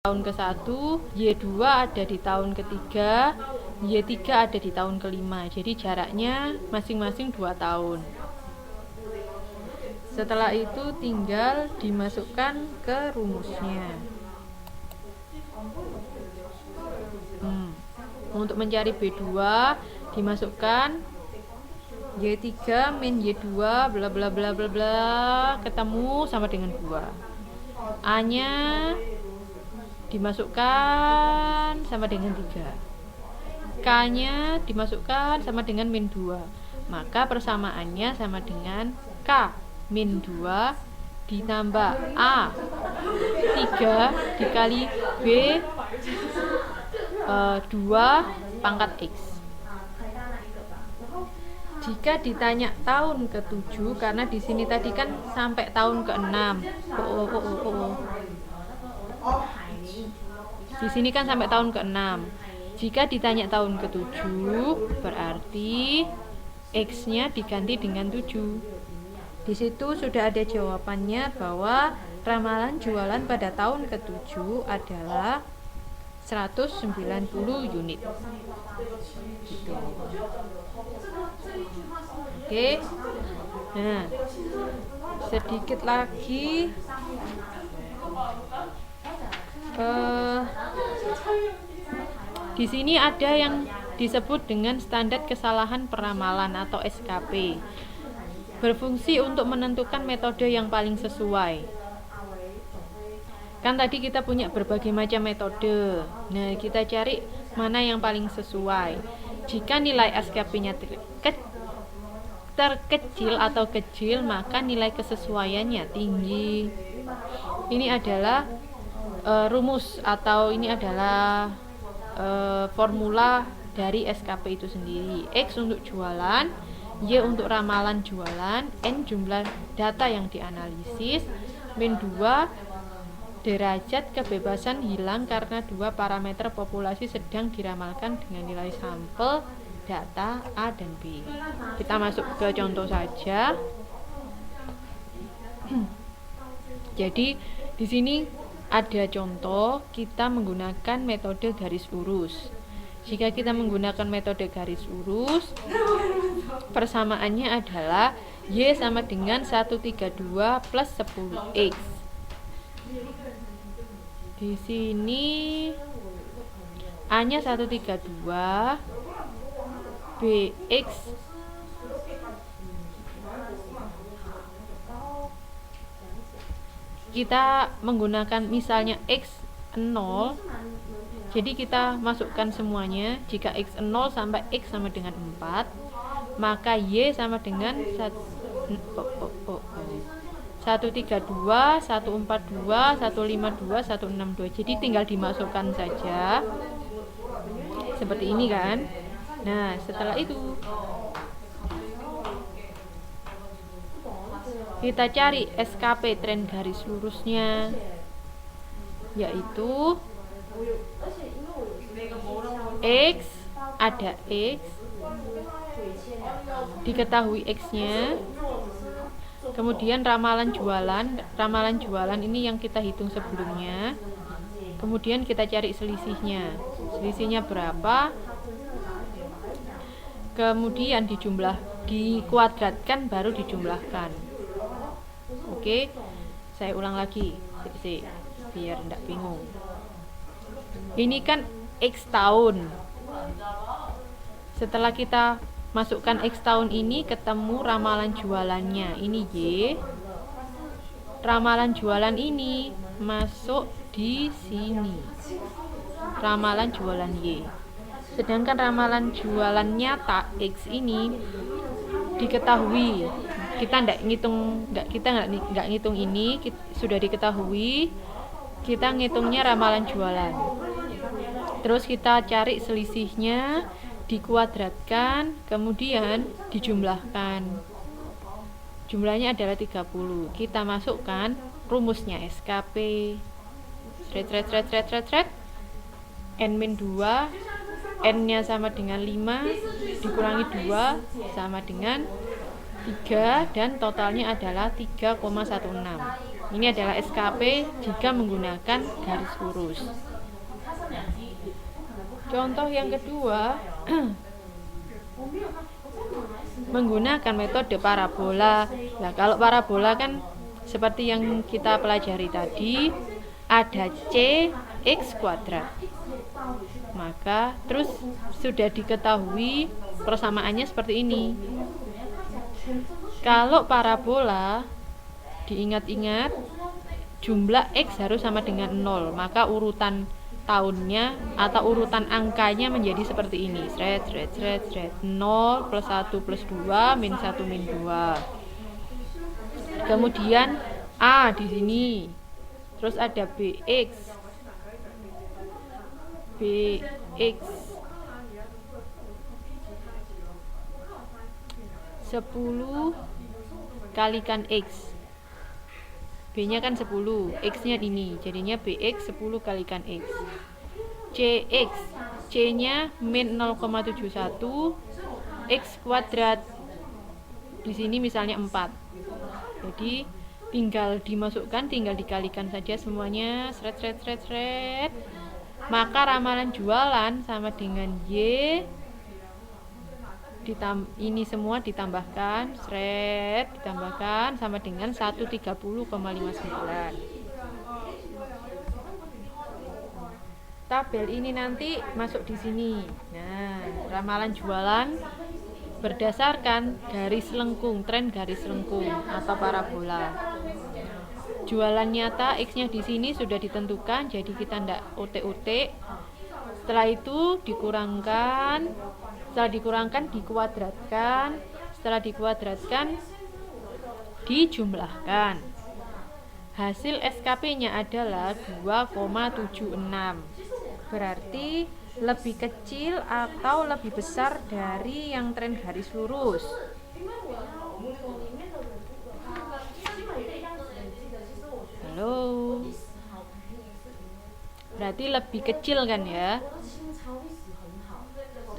tahun ke-1, Y2 ada di tahun ketiga, Y3 ada di tahun kelima. Jadi jaraknya masing-masing 2 tahun. Setelah itu tinggal dimasukkan ke rumusnya. Untuk mencari B2 dimasukkan Y3 min Y2 bla bla bla bla bla, ketemu sama dengan 2. A-nya dimasukkan sama dengan 3. K-nya dimasukkan sama dengan min 2. Maka persamaannya sama dengan K min 2 ditambah A 3 dikali B 2 pangkat X. Jika ditanya tahun ke-7, karena di sini tadi kan sampai tahun ke-6. Di sini kan sampai tahun ke-6. Jika ditanya tahun ke-7, berarti X-nya diganti dengan 7. Di situ sudah ada jawabannya bahwa ramalan jualan pada tahun ke-7 adalah 190 unit. Gitu. Oke. Nah, sedikit lagi di sini ada yang disebut dengan standar kesalahan peramalan atau SKP. Berfungsi untuk menentukan metode yang paling sesuai. Kan tadi kita punya berbagai macam metode. Nah, kita cari mana yang paling sesuai. Jika nilai SKP-nya terkecil atau kecil, maka nilai kesesuaiannya tinggi. Ini adalah rumus atau ini adalah formula dari SKP itu sendiri. X untuk jualan, Y untuk ramalan jualan, N jumlah data yang dianalisis, min 2 derajat kebebasan hilang karena 2 parameter populasi sedang diramalkan dengan nilai sampel data A dan B. Kita masuk ke contoh saja. Jadi di sini ada contoh kita menggunakan metode garis lurus. Jika kita menggunakan metode garis lurus, persamaannya adalah Y sama dengan 132 plus 10X. Di sini A-nya 132, BX kita menggunakan misalnya X 0. Jadi kita masukkan semuanya. Jika X 0 sampai X sama dengan 4, maka Y sama dengan 132, 142, 152, 162. Jadi tinggal dimasukkan saja. Seperti ini kan. Nah, setelah itu kita cari SKP tren garis lurusnya, yaitu X, ada X, diketahui X-nya, kemudian ramalan jualan ini yang kita hitung sebelumnya, kemudian kita cari selisihnya berapa, kemudian dikuadratkan baru dijumlahkan. Oke, saya ulang lagi biar tidak bingung. Ini kan X tahun. Setelah kita masukkan X tahun ini, ketemu ramalan jualannya. Ini Y. Ramalan jualan ini masuk di sini. Ramalan jualan Y. Sedangkan ramalan jualan nyata X ini diketahui. Kita nggak ngitung ini, sudah diketahui. Kita ngitungnya ramalan jualan. Terus kita cari selisihnya, dikuadratkan, kemudian dijumlahkan. Jumlahnya adalah 30. Kita masukkan rumusnya SKP. N-2, N-nya sama dengan 5, dikurangi 2 sama dengan 3, dan totalnya adalah 3,16. Ini adalah SKP jika menggunakan garis lurus. Contoh yang kedua, menggunakan metode parabola. Nah, kalau parabola kan seperti yang kita pelajari tadi, ada C X kuadrat. Maka terus sudah diketahui persamaannya seperti ini. Kalau parabola, diingat-ingat, jumlah X harus sama dengan 0, maka urutan tahunnya atau urutan angkanya menjadi seperti ini. 0 plus 1 plus 2 min 1 min 2. Kemudian A di sini. Terus ada BX 10 kalikan X. B nya kan 10, X nya ini, jadinya BX 10 kalikan X. CX, C nya min 0,71, X kuadrat, di sini misalnya 4. Jadi tinggal dimasukkan, tinggal dikalikan saja semuanya, sret. Maka ramalan jualan sama dengan Y, ini semua ditambahkan, ditambahkan sama dengan 130,59. Tabel ini nanti masuk di sini. Nah, ramalan jualan berdasarkan garis lengkung, tren garis lengkung atau parabola. Jualan nyata X-nya di sini sudah ditentukan, jadi kita tidak utik-utik. Setelah itu dikurangan, dikuadratkan, setelah dikuadratkan dijumlahkan. Hasil SKP-nya adalah 2,76. Berarti lebih kecil atau lebih besar dari yang tren garis lurus. Halo. Berarti lebih kecil kan ya?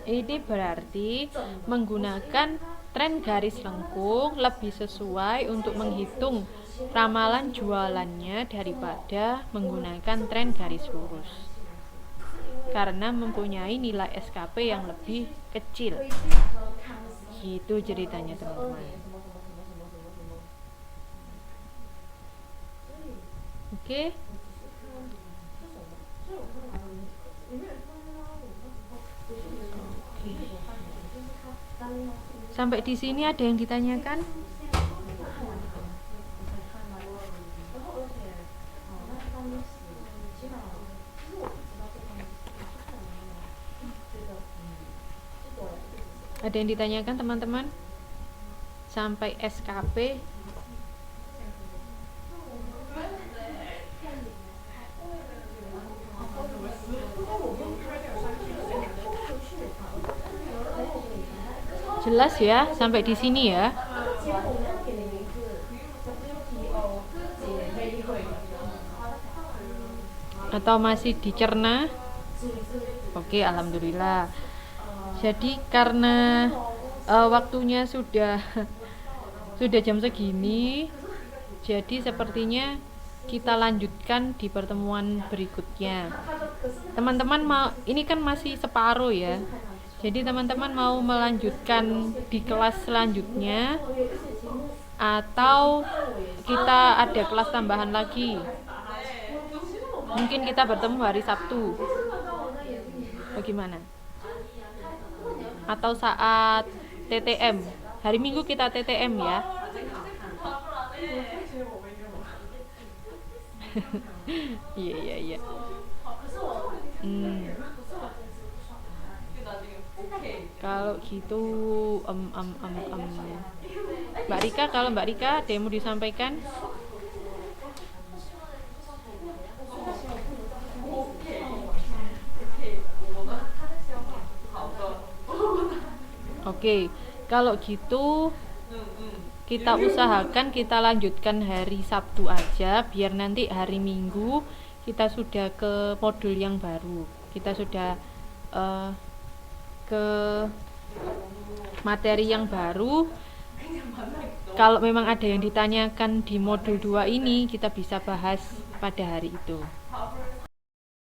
Ini berarti menggunakan tren garis lengkung lebih sesuai untuk menghitung ramalan jualannya daripada menggunakan tren garis lurus, karena mempunyai nilai SKP yang lebih kecil. Gitu ceritanya teman-teman. Oke. Sampai di sini ada yang ditanyakan? Ada yang ditanyakan teman-teman? Sampai SKP? Jelas ya sampai di sini ya. Atau masih dicerna? Oke, alhamdulillah. Jadi karena waktunya sudah jam segini, jadi sepertinya kita lanjutkan di pertemuan berikutnya. Teman-teman mau, ini kan masih separuh ya. Jadi teman-teman mau melanjutkan di kelas selanjutnya atau kita ada kelas tambahan lagi? Mungkin kita bertemu hari Sabtu. Bagaimana? Atau saat TTM? Hari Minggu kita TTM ya. Iya. Kalau gitu Mbak Rika, kalau Mbak Rika ada yang mau disampaikan? Oke, kalau gitu kita usahakan kita lanjutkan hari Sabtu aja, biar nanti hari Minggu kita sudah ke modul yang baru, kita sudah ke materi yang baru. kalau memang ada yang ditanyakan di modul 2 ini, kita bisa bahas pada hari itu.